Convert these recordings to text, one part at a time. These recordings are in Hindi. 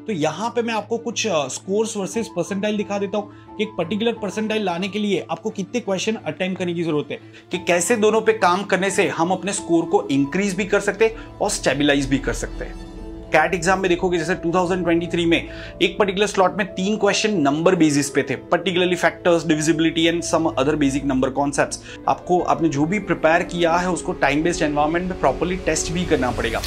तो यहाँ पे मैं आपको कुछ स्कोर्स वर्सेस परसेंटाइल दिखा देता हूँ कि एक पर्टिकुलर परसेंटाइल लाने के लिए आपको कितने क्वेश्चन अटेम्प्ट करने की जरूरत है, कि कैसे दोनों पे काम करने से हम अपने स्कोर को इंक्रीज भी कर सकते हैं और स्टेबलाइज भी कर सकते हैं। कैट एग्जाम में देखोगे जैसे 2023 में एक पर्टिकुलर स्लॉट में 3 क्वेश्चन नंबर बेसिस पे थे, particularly factors, divisibility and some other basic number concepts. आपने जो भी प्रिपेयर किया है उसको टाइम बेस्ड एनवायरनमेंट में प्रॉपर्ली टेस्ट भी करना पड़ेगा।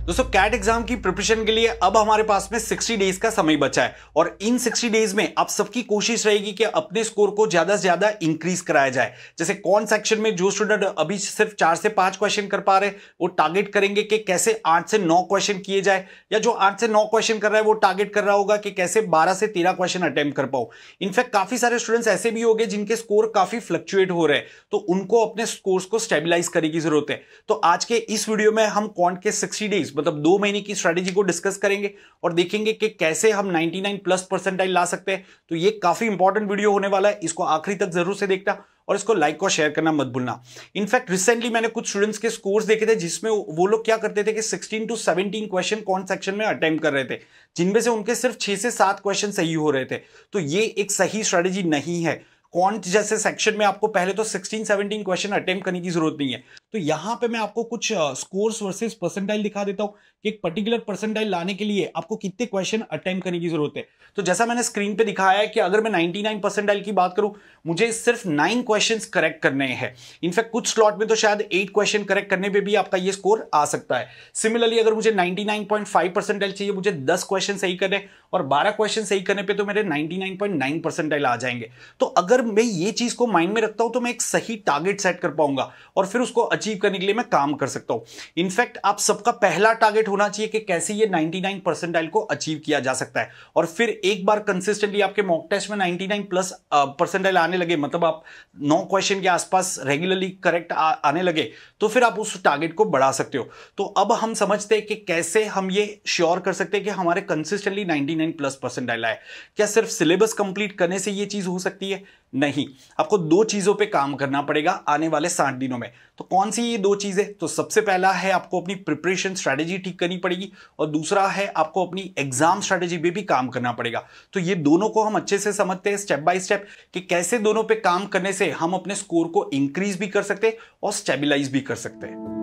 दोस्तों कैट एग्जाम की प्रिपरेशन के लिए अब हमारे पास में 60 डेज का समय बचा है और इन 60 डेज में आप सबकी कोशिश रहेगी कि अपने स्कोर को ज्यादा से ज्यादा इंक्रीज कराया जाए। जैसे कौन सेक्शन में जो स्टूडेंट अभी सिर्फ 4 से 5 क्वेश्चन कर पा रहे वो टारगेट करेंगे कि कैसे 8 से 9 क्वेश्चन किए जाए, या जो 8 से 9 क्वेश्चन कर रहा है वो टारगेट कर रहा होगा कि कैसे 12 से 13 क्वेश्चन अटेम्प्ट कर पाओ। इनफैक्ट काफी सारे स्टूडेंट्स ऐसे भी हो गए जिनके स्कोर काफी फ्लक्चुएट हो रहे हैं, तो उनको अपने स्कोर्स को स्टेबलाइज करने की जरूरत है। तो आज के इस वीडियो में हम क्वांट के 60 डेज मतलब 2 महीने की स्ट्रेटेजी को डिस्कस करेंगे और देखेंगे कि कैसे हम 99 प्लस परसेंटाइल ला सकते हैं। तो ये काफी इंपॉर्टेंट वीडियो होने वाला है, इसको आखिरी तक जरूर से देखना और इसको लाइक और शेयर करना मत भूलना। इनफैक्ट रिसेंटली मैंने कुछ स्टूडेंट्स के स्कोर्स देखे थे जिसमें वो लोग क्या करते थे कि 16 to 17 क्वेश्चन कौन सेक्शन में अटेम्प्ट कर रहे थे, जिनमें से उनके सिर्फ 6 से 7 क्वेश्चन सही हो रहे थे। तो ये एक सही स्ट्रेटेजी नहीं है। क्वांट जैसे सेक्शन में आपको पहले तो 16-17 क्वेश्चन अटेम्प्ट करने की जरूरत नहीं है। तो यहां पे मैं आपको कुछ स्कोर्स वर्सेस परसेंटाइल दिखा देता हूं कि एक पर्टिकुलर परसेंटाइल लाने के लिए आपको कितने क्वेश्चन अटेम्प्ट करने की जरूरत है। तो जैसा मैंने स्क्रीन पे दिखाया है कि अगर मैं 99 परसेंटाइल की बात करूं, मुझे सिर्फ 9 क्वेश्चंस करेक्ट करने हैं। इनफैक्ट कुछ स्लॉट में तो शायद 8 क्वेश्चन करेक्ट करने पे भी आपका ये स्कोर आ सकता है। सिमिलरली अगर मुझे 99.5 परसेंटाइल चाहिए, मुझे 10 क्वेश्चन सही करने और 12 क्वेश्चन सही करने पे तो मेरे 99.9 परसेंटाइल आ जाएंगे। तो अगर मैं ये चीज को माइंड में रखता हूं तो मैं एक सही टारगेट सेट कर पाऊंगा और फिर उसको अचीव करने के लिए मैं काम कर सकता हूं। इनफैक्ट आप सबका पहला टारगेट होना चाहिए कि कैसे ये 99 परसेंटाइल को अचीव किया जा सकता है। और फिर एक बार कंसिस्टेंटली आपके मॉक टेस्ट में 99 प्लस परसेंटाइल आने लगे, मतलब आप 9 क्वेश्चन के आसपास रेगुलरली करेक्ट आने लगे, तो फिर आप उस टारगेट को बढ़ा सकते हो। तो अब हम समझते हैं कि कैसे हम ये श्योर कर सकते हैं कि हमारे कंसिस्टेंटली 99 प्लस परसेंटाइल आए। क्या सिर्फ सिलेबस कंप्लीट करने से ये चीज हो सकती है? नहीं, आपको 2 चीजों पे काम करना पड़ेगा आने वाले 60 दिनों में। तो कौन सी ये 2 चीजें? तो सबसे पहला है आपको अपनी प्रिपरेशन स्ट्रेटेजी ठीक करनी पड़ेगी और दूसरा है आपको अपनी एग्जाम स्ट्रेटेजी पे भी काम करना पड़ेगा। तो ये दोनों को हम अच्छे से समझते हैं स्टेप बाय स्टेप कि कैसे दोनों पे काम करने से हम अपने स्कोर को इंक्रीज भी कर सकते हैं और स्टेबलाइज भी कर सकते हैं।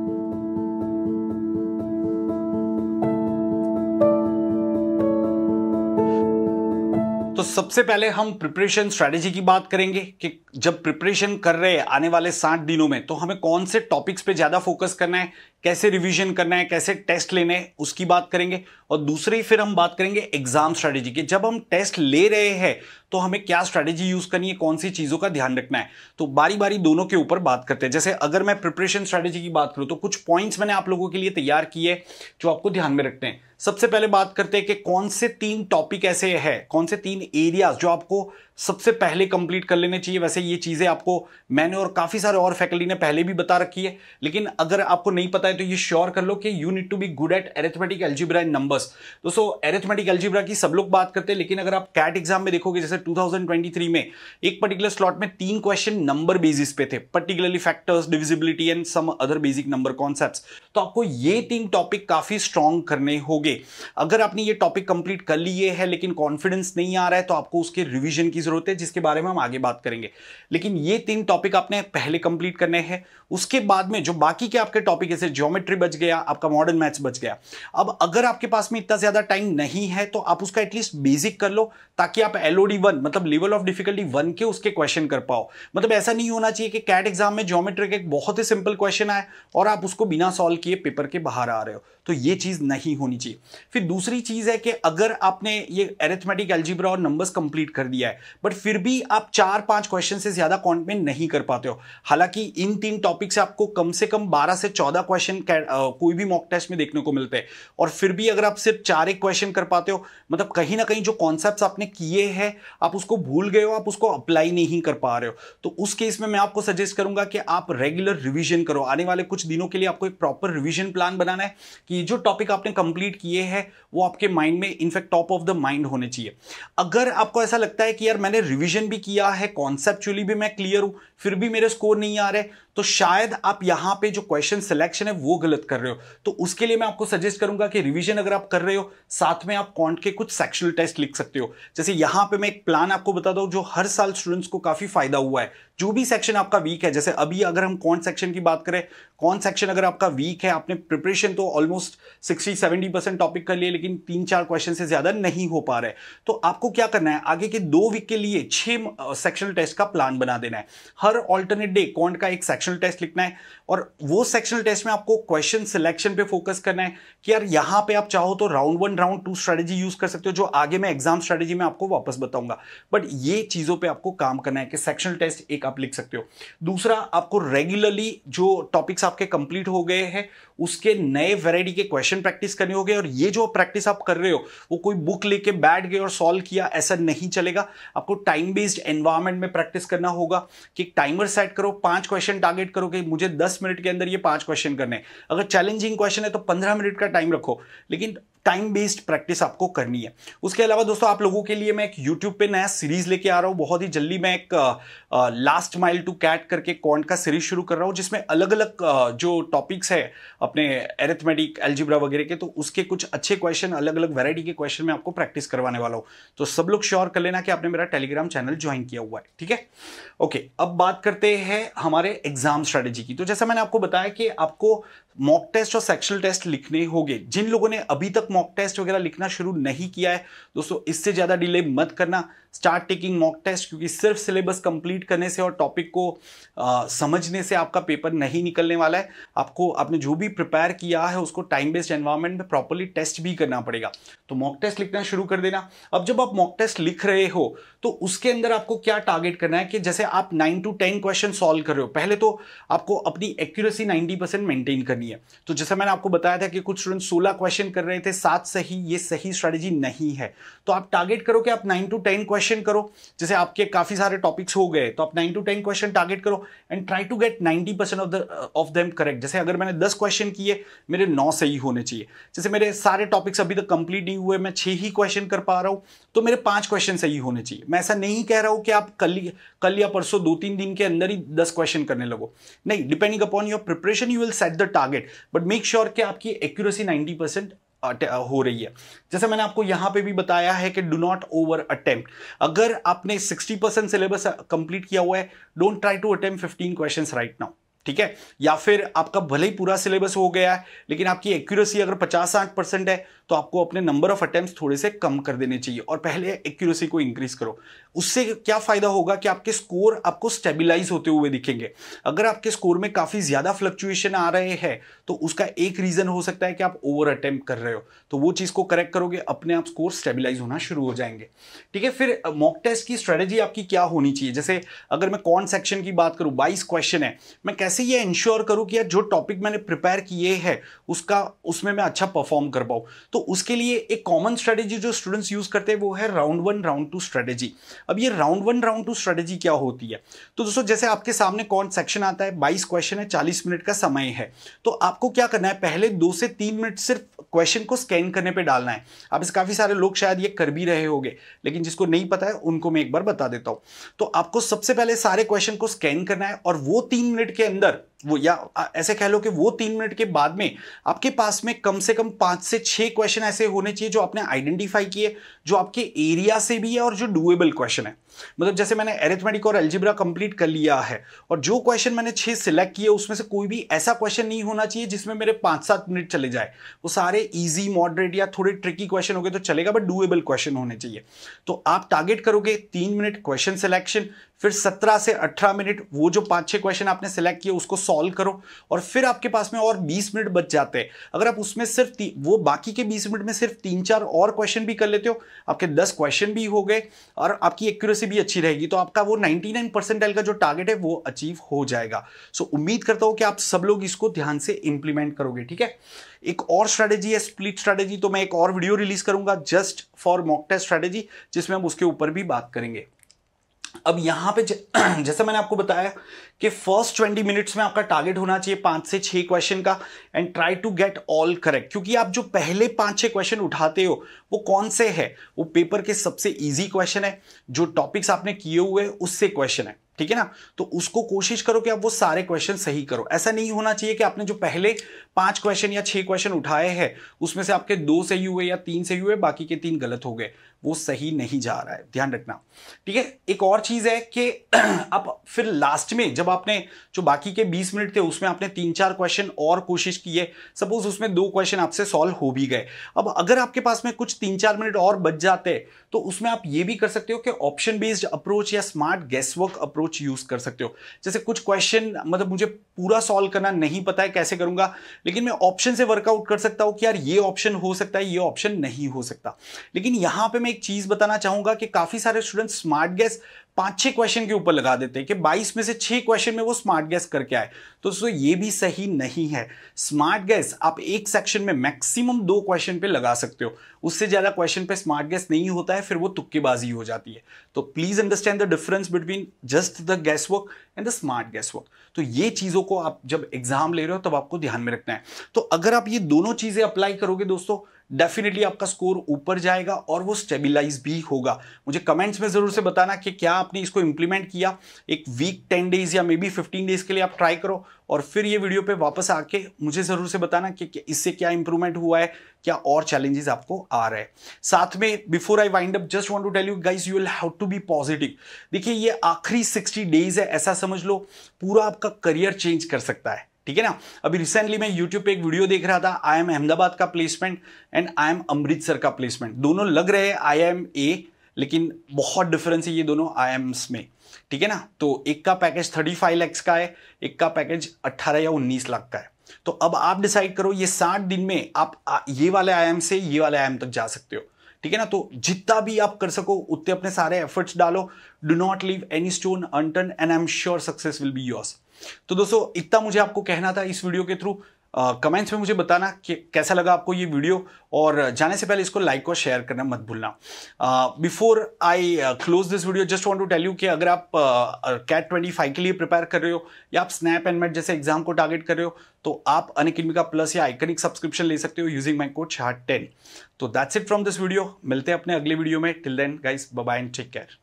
तो सबसे पहले हम प्रिपरेशन स्ट्रेटेजी की बात करेंगे कि जब प्रिपरेशन कर रहे हैं आने वाले 60 दिनों में तो हमें कौन से टॉपिक्स पे ज्यादा फोकस करना है, कैसे रिवीजन करना है, कैसे टेस्ट लेने हैं, उसकी बात करेंगे। और दूसरी फिर हम बात करेंगे एग्जाम स्ट्रेटेजी की, जब हम टेस्ट ले रहे हैं तो हमें क्या स्ट्रेटेजी यूज करनी है, कौन सी चीजों का ध्यान रखना है। तो बारी बारी दोनों के ऊपर बात करते हैं। जैसे अगर मैं प्रिपरेशन स्ट्रेटेजी की बात करूं तो कुछ पॉइंट्स मैंने आप लोगों के लिए तैयार किए जो आपको ध्यान में रखते हैं। सबसे पहले बात करते हैं कि कौन से 3 टॉपिक ऐसे हैं, कौन से 3 एरियाज जो आपको सबसे पहले कंप्लीट कर लेने चाहिए। वैसे ये चीजें आपको मैंने और काफी सारे और फैकल्टी ने पहले भी बता रखी है, लेकिन अगर आपको नहीं पता है तो ये श्योर कर लो कि you need to be good at arithmetic algebra and numbers. दोस्तों अरिथमेटिक अलजेब्रा की सब लोग बात करते हैं, लेकिन अगर आप कैट एग्जाम में देखोगे जैसे 2023 में एक पर्टिकुलर स्लॉट में 3 क्वेश्चन नंबर बेसिस पे थे, particularly factors, divisibility and some other basic number concepts. तो आपको ये 3 टॉपिक काफी स्ट्रॉन्ग करने होंगे। अगर आपने ये टॉपिक कंप्लीट कर लिए है लेकिन कॉन्फिडेंस नहीं आ रहा है तो आपको उसके रिवीजन की जरूरत है, जिसके बारे में हम आगे बात करेंगे। लेकिन ये 3 टॉपिक आपने पहले कंप्लीट करने हैं। उसके बाद में जो बाकी के आपके टॉपिक जैसे ज्योमेट्री बच गया, आपका मॉडर्न मैथ्स बच गया। अब अगर आपके पास में इतना ज्यादा टाइम नहीं है तो आप उसका एटलीस्ट बेसिक कर लो ताकि आप LOD 1 मतलब लेवल ऑफ डिफिकल्टी 1 के उसके क्वेश्चन कर पाओ। मतलब ऐसा नहीं होना चाहिए कि कैट एग्जाम में ज्योमेट्री का एक बहुत ही सिंपल क्वेश्चन आए और आप उसको बिना सॉल्व किए पेपर के बाहर आ रहे हो, तो ये चीज नहीं होनी चाहिए। फिर दूसरी चीज है कि अगर आपने ये अरिथमेटिक अलजेब्रा और नंबर्स कंप्लीट कर दिया है बट फिर भी आप 4-5 क्वेश्चन से ज्यादा क्वांट में नहीं कर पाते हो, हालांकि इन 3 टॉपिक से आपको कम से कम 12 से 14 क्वेश्चन कोई भी मॉक टेस्ट में देखने को मिलते हैं, और फिर भी अगर आप सिर्फ 4-1 क्वेश्चन कर पाते हो, मतलब कहीं ना कहीं जो कॉन्सेप्ट्स आपने किए हैं आप उसको भूल गए हो, आप उसको अप्लाई नहीं कर पा रहे हो, तो उस केस में मैं आपको सजेस्ट करूंगा कि आप रेगुलर रिवीजन करो। आने वाले कुछ दिनों के लिए आपको एक प्रॉपर रिवीजन प्लान बनाना है कि जो टॉपिक आपने कंप्लीट किए हैं वो आपके माइंड में in fact top of the mind होने चाहिए। अगर आपको ऐसा लगता है कि यार मैंने रिवीजन भी किया है, कॉन्सेप्चुअली भी मैं क्लियर हूं, फिर भी मेरे स्कोर नहीं आ रहे, तो शायद आप यहां पे जो क्वेश्चन सिलेक्शन है वो गलत कर रहे हो। तो उसके लिए मैं आपको सजेस्ट करूंगा कि रिवीजन अगर आप कर रहे हो, साथ में आप क्वांट के कुछ सेक्शनल टेस्ट लिख सकते हो। जैसे यहां पे मैं एक प्लान आपको बता दूं जो हर साल स्टूडेंट्स को काफी फायदा हुआ है। जो भी सेक्शन आपका वीक है, जैसे अभी अगर हम क्वांट सेक्शन की बात करें, क्वांट सेक्शन अगर आपका वीक है, आपने प्रिपरेशन तो ऑलमोस्ट 60-70% टॉपिक कर लिए, लेकिन 3-4 क्वेश्चन से ज्यादा नहीं हो पा रहे, तो आपको क्या करना है, आगे के 2 वीक के लिए 6 सेक्शनल टेस्ट का प्लान बना देना है। हर ऑल्टरनेट डे क्वांट का एक सेक्शनल टेस्ट लिखना है, और वो सेक्शनल टेस्ट में आपको क्वेश्चन सिलेक्शन पे फोकस करना है कि यार यहां पे आप चाहो तो राउंड 1 राउंड 2 स्ट्रेटेजी यूज कर सकते हो, जो आगे मैं एग्जाम स्ट्रेटेजी में आपको वापस बताऊंगा। बट ये चीजों पे आपको काम करना है कि सेक्शनल टेस्ट एक आप लिख सकते हो। दूसरा, आपको रेगुलरली जो टॉपिक्स आपके कंप्लीट हो गए हैं उसके नए वैरायटी के क्वेश्चन प्रैक्टिस करने होंगे। और ये जो प्रैक्टिस आप कर रहे हो वो कोई बुक लेके बैठ गए और सॉल्व किया, ऐसा नहीं चलेगा। आपको टाइम बेस्ड एनवायरनमेंट में प्रैक्टिस करना होगा कि टाइमर सेट करो, 5 क्वेश्चन टारगेट करो कि मुझे 10 मिनट के अंदर ये 5 क्वेश्चन करने। अगर चैलेंजिंग क्वेश्चन है तो 15 मिनट का टाइम रखो, लेकिन टाइम बेस्ड प्रैक्टिस आपको करनी है। उसके अलावा दोस्तों, आप लोगों के लिए मैं एक YouTube पे नया सीरीज लेके आ रहा हूं। बहुत ही जल्दी मैं एक लास्ट माइल टू कैट करके क्वांट का सीरीज शुरू कर रहा हूं, जिसमें अलग अलग जो टॉपिक्स है अपने एरिथमेटिक, अलजेब्रा वगैरह के, तो उसके कुछ अच्छे क्वेश्चन, अलग अलग वैरायटी के क्वेश्चन में आपको प्रैक्टिस करवाने वाला हूं। तो सब लोग श्योर कर लेना कि आपने मेरा टेलीग्राम चैनल ज्वाइन किया हुआ है, ठीक है। ओके, अब बात करते हैं हमारे एग्जाम स्ट्रेटेजी की। तो जैसा मैंने आपको बताया कि आपको मॉक टेस्ट और सेक्शनल टेस्ट लिखने होंगे। जिन लोगों ने अभी तक मॉक टेस्ट वगैरह लिखना शुरू नहीं किया है दोस्तों, इससे ज्यादा डिले मत करना, स्टार्ट टेकिंग मॉक टेस्ट, क्योंकि सिर्फ सिलेबस कंप्लीट करने से और टॉपिक को समझने से आपका पेपर नहीं निकलने वाला है। आपको आपने जो भी प्रिपेयर किया है उसको टाइम बेस्ड एनवायरनमेंट में प्रॉपर्ली टेस्ट भी करना पड़ेगा। तो मॉक टेस्ट लिखना शुरू कर देना। अब जब आप मॉक टेस्ट लिख रहे हो तो उसके अंदर आपको क्या टारगेट करना है कि जैसे आप 9 to 10 क्वेश्चन सॉल्व कर रहे हो, पहले तो आपको अपनी एक्यूरेसी 90% मेंटेन करनी है। तो जैसे मैंने आपको बताया था कि कुछ स्टूडेंट 16 क्वेश्चन कर रहे थे, 7 सही, ये सही स्ट्रेटेजी नहीं है। तो आप टारगेट करो कि आप 9 to 10 क्वेश्चन करो। जैसे आपके काफी सारे टॉपिक्स हो गए तो आप 9 to 10 क्वेश्चन टारगेट करो and try to get 90% of them correct. जैसे अगर मैंने 10 क्वेश्चन किए, मेरे 9 सही होने चाहिए। जैसे मेरे सारे टॉपिक्स अभी तक कंप्लीट नहीं हुए, मैं 6 ही क्वेश्चन कर पा रहा हूं, तो मेरे 5 क्वेश्चन सही होने चाहिए। मैं ऐसा नहीं कह रहा हूं कि आप कल या परसों 2-3 दिन के अंदर ही 10 क्वेश्चन करने लगो, नहीं। Depending upon your preparation you will set the target, but make sure कि आपकी एक्यूरेसी 90% हो रही है। जैसे मैंने आपको यहां पे भी बताया है कि डू नॉट ओवर अटेम्प्ट। अगर आपने 60% सिलेबस कंप्लीट किया हुआ है, don't try to attempt 15 questions right now, ठीक है। या फिर आपका भले ही पूरा सिलेबस हो गया है लेकिन आपकी एक्यूरेसी अगर 50-60% है तो आपको अपने नंबर ऑफ अटेम्प्ट्स थोड़े से कम कर देने चाहिए और पहले एक्यूरेसी को इंक्रीज करो। उससे क्या फायदा होगा कि आपके स्कोर आपको स्टेबिलाईज होते हुए दिखेंगे। अगर आपके स्कोर में काफी ज्यादा फ्लक्चुएशन आ रहे हैं तो उसका एक रीजन हो सकता है कि आप ओवर अटेम्प्ट कर रहे हो, तो वो चीज को करेक्ट करोगे, अपने आप स्कोर स्टेबिलाईज होना शुरू हो जाएंगे, ठीक है। फिर मॉक टेस्ट की स्ट्रेटेजी आपकी क्या होनी चाहिए। जैसे अगर मैं कौन सेक्शन की बात करूं, 22 क्वेश्चन है, मैं कैसे ये इंश्योर करूं कि यार जो टॉपिक मैंने प्रिपेयर किए हैं उसमें मैं अच्छा परफॉर्म कर पाऊं। तो उसके लिए एक कॉमन स्ट्रेटेजी जो स्टूडेंट्स यूज करते हैं वो है राउंड 1 राउंड 2 स्ट्रेटेजी। अब ये राउंड 1 राउंड 2 स्ट्रेटेजी क्या होती है, तो दोस्तों जैसे आपके सामने कौन सेक्शन आता है, 22 क्वेश्चन है, 40 मिनट का समय है, तो आपको क्या करना है, पहले 2 से 3 मिनट सिर्फ क्वेश्चन को स्कैन करने पे डालना है। अब इस काफी सारे लोग शायद ये कर भी रहे होंगे, लेकिन जिसको नहीं पता है उनको मैं एक बार बता देता हूं। तो आपको सबसे पहले सारे क्वेश्चन को स्कैन करना है और वो 3 मिनट के अंदर, वो या ऐसे कह लो कि वो 3 मिनट के बाद में आपके पास में कम से कम 5 से 6 क्वेश्चन ऐसे होने चाहिए जो आपने आइडेंटिफाई किए, जो आपके एरिया से भी है और जो डूएबल क्वेश्चन है। मतलब जैसे मैंने एरिथमेटिक और अलजेब्रा कंप्लीट कर लिया है और जो क्वेश्चन मैंने 6 सिलेक्ट किए उसमें से कोई भी ऐसा क्वेश्चन नहीं होना चाहिए जिसमें मेरे 5-7 मिनट चले जाए। वो सारे इजी, मॉडरेट या थोड़े ट्रिकी क्वेश्चन हो गए तो चलेगा, बट डूएबल क्वेश्चन होने चाहिए। तो आप टारगेट करोगे 3 मिनट क्वेश्चन सिलेक्शन, फिर 17 से 18 मिनट वो जो 5-6 क्वेश्चन आपने सिलेक्ट किए उसको सॉल्व करो, और फिर आपके पास में और 20 मिनट बच जाते हैं। अगर आप उसमें सिर्फ वो बाकी के 20 मिनट में सिर्फ 3-4 और क्वेश्चन भी कर लेते हो, आपके 10 क्वेश्चन भी हो गए और आपकी एक्यूरेसी भी अच्छी रहेगी, तो आपका वो 99 परसेंटाइल का जो टारगेट है वो अचीव हो जाएगा। सो उम्मीद करता हूं कि आप सब लोग इसको ध्यान से इंप्लीमेंट करोगे, ठीक है। एक और स्ट्रेटेजी है स्प्लिट स्ट्रेटेजी, तो मैं एक और वीडियो रिलीज करूंगा just for mock test strategy, जिसमें हम उसके ऊपर भी बात करेंगे। अब यहां पे जैसा मैंने आपको बताया कि फर्स्ट 20 मिनट्स में आपका टारगेट होना चाहिए 5 से 6 क्वेश्चन का, and try to get all correct, क्योंकि आप जो पहले 5-6 क्वेश्चन उठाते हो वो कौन से है, वो पेपर के सबसे इजी क्वेश्चन है, जो टॉपिक्स आपने किए हुए उससे क्वेश्चन है, ठीक है ना। तो उसको कोशिश करो कि आप वो सारे क्वेश्चन सही करो। ऐसा नहीं होना चाहिए कि आपने जो पहले 5 क्वेश्चन या 6 क्वेश्चन उठाए हैं उसमें से आपके 2 सही हुए या 3 सही हुए, बाकी के 3 गलत हो गए, वो सही नहीं जा रहा है, ध्यान रखना। ठीक है। एक और चीज है कि आप फिर लास्ट में जब आपने जो बाकी के 20 मिनट थे उसमें आपने 3-4 क्वेश्चन और कोशिश की है, सपोज उसमें 2 क्वेश्चन आपसे सॉल्व हो भी गए, अब अगर आपके पास में कुछ 3-4 मिनट और बच जाते तो उसमें आप ये भी कर सकते हो कि ऑप्शन बेस्ड अप्रोच या स्मार्ट गेसवर्क अप्रोच यूज कर सकते हो। जैसे कुछ क्वेश्चन मतलब मुझे पूरा सॉल्व करना नहीं पता है कैसे करूंगा, लेकिन मैं ऑप्शन से वर्कआउट कर सकता हूं कि यार ये ऑप्शन हो सकता है, ये ऑप्शन नहीं हो सकता। लेकिन यहां पे मैं एक चीज बताना चाहूंगा कि काफी सारे स्टूडेंट स्मार्ट गेस 5-6 क्वेश्चन के ऊपर लगा देते हैं कि 22 में से 6 क्वेश्चन में वो स्मार्ट गेस करके आए, तो दोस्तों ये भी सही नहीं है। स्मार्ट गेस आप एक सेक्शन में मैक्सिमम 2 क्वेश्चन पे लगा सकते हो, उससे ज्यादा क्वेश्चन पे स्मार्ट गेस नहीं होता है, फिर वो तुक्केबाजी हो जाती है। तो please understand the difference between just the guess work and the smart guess work. तो ये चीजों को आप जब एग्जाम ले रहे हो तब आपको ध्यान में रखना है। तो अगर आप ये दोनों चीजें अप्लाई करोगे दोस्तों, डेफिनेटली आपका स्कोर ऊपर जाएगा और वो स्टेबिलाईज भी होगा। मुझे कमेंट्स में जरूर से बताना कि क्या आपने इसको इंप्लीमेंट किया। एक वीक 10 डेज या मे बी 15 डेज के लिए आप ट्राई करो और फिर ये वीडियो पे वापस आके मुझे जरूर से बताना कि इससे क्या इंप्रूवमेंट हुआ है, क्या और चैलेंजेस आपको आ रहे हैं। साथ में before I wind up just want to tell you guys, you will have to be positive. देखिए ये आखिरी 60 डेज है, ऐसा समझ लो पूरा आपका करियर चेंज कर सकता है। ठीक है ना। अभी रिसेंटली मैं YouTube पे एक वीडियो देख रहा था, IIM अहमदाबाद का प्लेसमेंट एंड IIM अमृतसर का प्लेसमेंट, दोनों लग रहे हैं IIM A, लेकिन बहुत डिफरेंस है ये दोनों IIMs में। ठीक है ना। तो एक का पैकेज 35 लाख का है, एक का पैकेज 18 या 19 लाख का है। तो अब आप डिसाइड करो ये 60 दिन में आप ये वाले IIM से ये वाले IIM तक जा सकते हो। ठीक है ना। तो जितना भी आप कर सको उतने अपने सारे एफर्ट्स डालो। Do not leave any stone unturned and I am sure success will be yours. तो दोस्तों इतना मुझे आपको कहना था इस वीडियो के थ्रू। कमेंट्स में मुझे बताना कि कैसा लगा आपको ये वीडियो, और जाने से पहले इसको लाइक और शेयर करना मत भूलना। Before I close this video just want to tell you कि अगर आप कैट 25 के लिए प्रिपेयर कर रहे हो या आप स्नैप एंड मेट जैसे एग्जाम को टारगेट कर रहे हो, तो आप अनअकैडमी का प्लस या आइकनिक सब्सक्रिप्शन ले सकते हो यूजिंग माई कोड SHART10। तो that's it from this video. मिलते हैं अपने अगले वीडियो में। Till then guys, bye bye and take care.